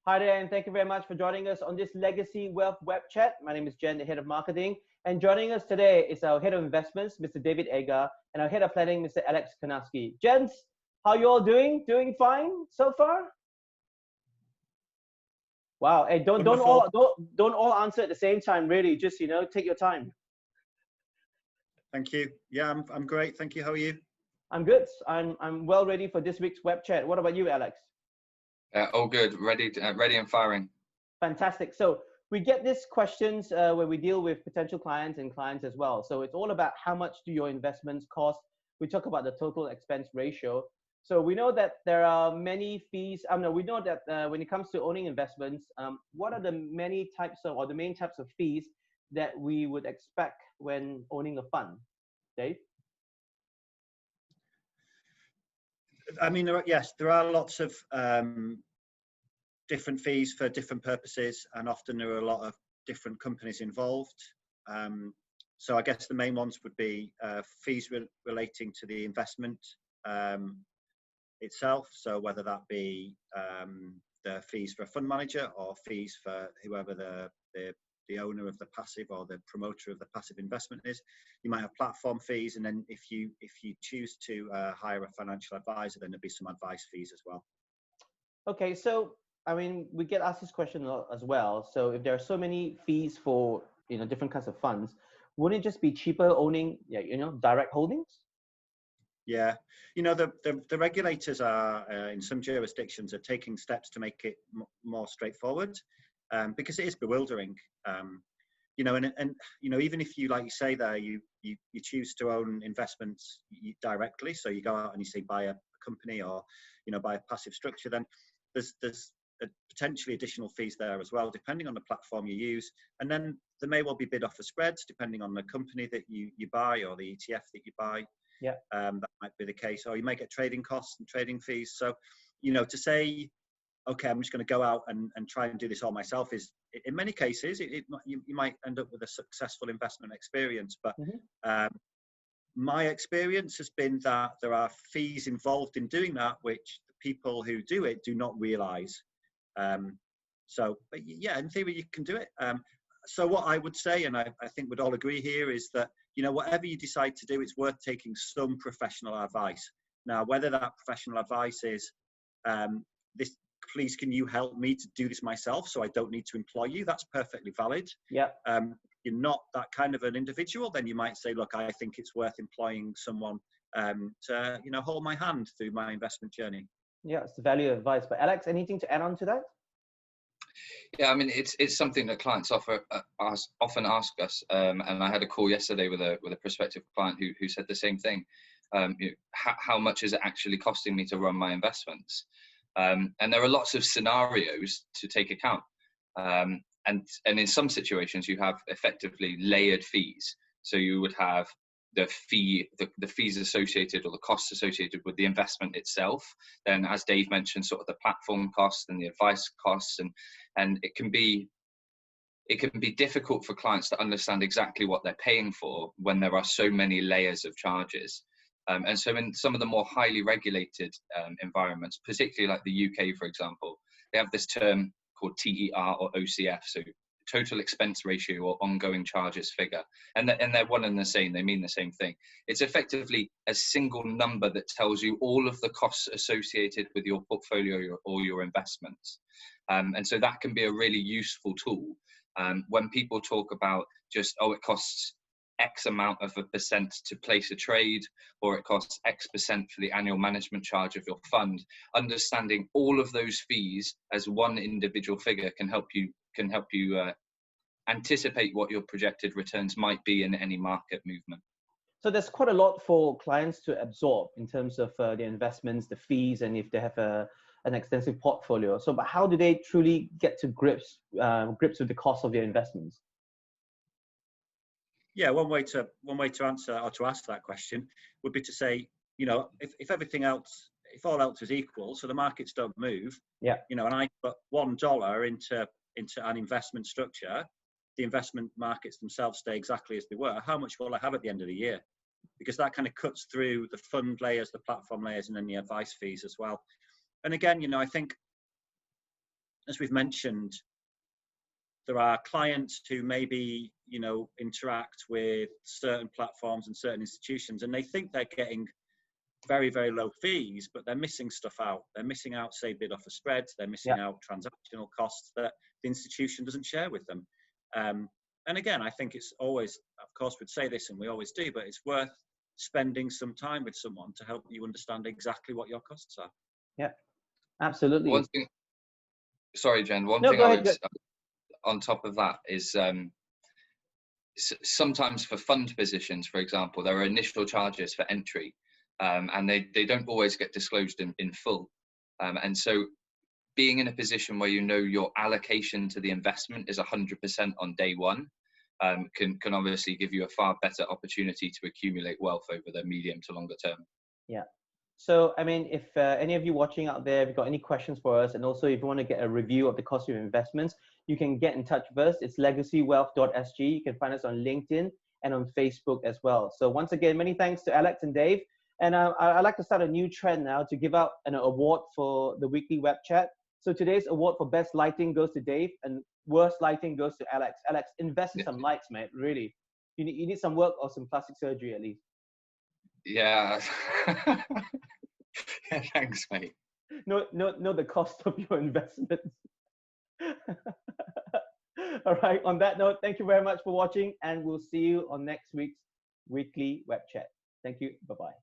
Hi there, and thank you very much for joining us on this Legacy Wealth web chat. My name is Jen, the head of marketing, and joining us today is our head of investments, Mr. David Agar, and our head of planning, Mr. Alex Konarski. Gents, how you all doing? Doing fine so far? Wow. Hey, don't all answer at the same time. Really, just take your time. Thank you. Yeah, I'm great. Thank you. How are you? I'm good. I'm well ready for this week's web chat. What about you, Alex? All good. Ready and firing. Fantastic. So we get these questions where we deal with potential clients and clients as well. So it's all about how much do your investments cost. We talk about the total expense ratio. So we know that there are many fees. We know that when it comes to owning investments, what are the many types of, or the main types of fees that we would expect when owning a fund? Dave? I mean, there are lots of different fees for different purposes, and often there are a lot of different companies involved. So I guess the main ones would be fees relating to the investment itself. So whether that be the fees for a fund manager or fees for whoever the owner of the passive or the promoter of the passive investment is. You might have platform fees, and then if you choose to hire a financial advisor, then there'll be some advice fees as well. Okay, so I mean, we get asked this question as well. So if there are so many fees for different kinds of funds, wouldn't it just be cheaper owning direct holdings? Yeah, the regulators are in some jurisdictions are taking steps to make it more straightforward, because it is bewildering. And even if you, like you say there, you choose to own investments directly, so you go out and you say buy a company or buy a passive structure, then there's potentially additional fees there as well, depending on the platform you use. And then there may well be bid offer spreads depending on the company that you buy or the ETF that you buy. Yeah, that might be the case. Or you may get trading costs and trading fees. So, to say, okay, I'm just going to go out and try and do this all myself is, in many cases, you might end up with a successful investment experience. But my experience has been that there are fees involved in doing that, which the people who do it do not realize. But yeah, in theory, you can do it. So what I would say, and I think we'd all agree here, is that, whatever you decide to do, it's worth taking some professional advice. Now, whether that professional advice is, please, can you help me to do this myself so I don't need to employ you? That's perfectly valid. Yeah. You're not that kind of an individual, then you might say, look, I think it's worth employing someone to, hold my hand through my investment journey. Yeah, it's the value of advice. But Alex, anything to add on to that? Yeah, I mean, it's something that clients often ask us, and I had a call yesterday with a prospective client who said the same thing. How much is it actually costing me to run my investments? And there are lots of scenarios to take account, and in some situations you have effectively layered fees. So you would have the fees associated or the costs associated with the investment itself. Then, as Dave mentioned, sort of the platform costs and the advice costs, and it can be difficult for clients to understand exactly what they're paying for when there are so many layers of charges. And so in some of the more highly regulated environments, particularly like the UK, for example, they have this term called TER or OCF, so total expense ratio or ongoing charges figure. And they're one and the same, they mean the same thing. It's effectively a single number that tells you all of the costs associated with your portfolio or your investments. And so that can be a really useful tool. When people talk about just, it costs X amount of a percent to place a trade, or it costs X percent for the annual management charge of your fund, understanding all of those fees as one individual figure can help you anticipate what your projected returns might be in any market movement. So there's quite a lot for clients to absorb in terms of the investments, the fees, and if they have an extensive portfolio. So, but how do they truly get to grips with the cost of their investments? Yeah, one way to answer or to ask that question would be to say, if everything else, if all else is equal, so the markets don't move, yeah, and I put $1 into an investment structure, the investment markets themselves stay exactly as they were. How much will I have at the end of the year? Because that kind of cuts through the fund layers, the platform layers, and then the advice fees as well. And again, I think as we've mentioned, there are clients who maybe, interact with certain platforms and certain institutions, and they think they're getting very, very low fees, but they're missing stuff out. They're missing out, say, bid offer spreads. They're missing out transactional costs that the institution doesn't share with them. And again, I think it's always, of course, we'd say this and we always do, but it's worth spending some time with someone to help you understand exactly what your costs are. Yeah, absolutely. One thing, sorry, Jen, one No, thing go I ahead, would, on top of that is, sometimes for fund positions, for example, there are initial charges for entry, and they don't always get disclosed in full. And so being in a position where your allocation to the investment is 100% on day one, can obviously give you a far better opportunity to accumulate wealth over the medium to longer term. Yeah. So, I mean, if any of you watching out there, if you've got any questions for us, and also if you want to get a review of the cost of your investments, you can get in touch with us. It's legacywealth.sg. You can find us on LinkedIn and on Facebook as well. So once again, many thanks to Alex and Dave. And I'd like to start a new trend now to give out an award for the weekly web chat. So today's award for best lighting goes to Dave, and worst lighting goes to Alex. Alex, invest in some lights, mate. Really, you need some work or some plastic surgery at least. Yeah. Yeah, thanks, mate. Know the cost of your investments. All right. On that note, thank you very much for watching, and we'll see you on next week's weekly web chat. Thank you. Bye-bye.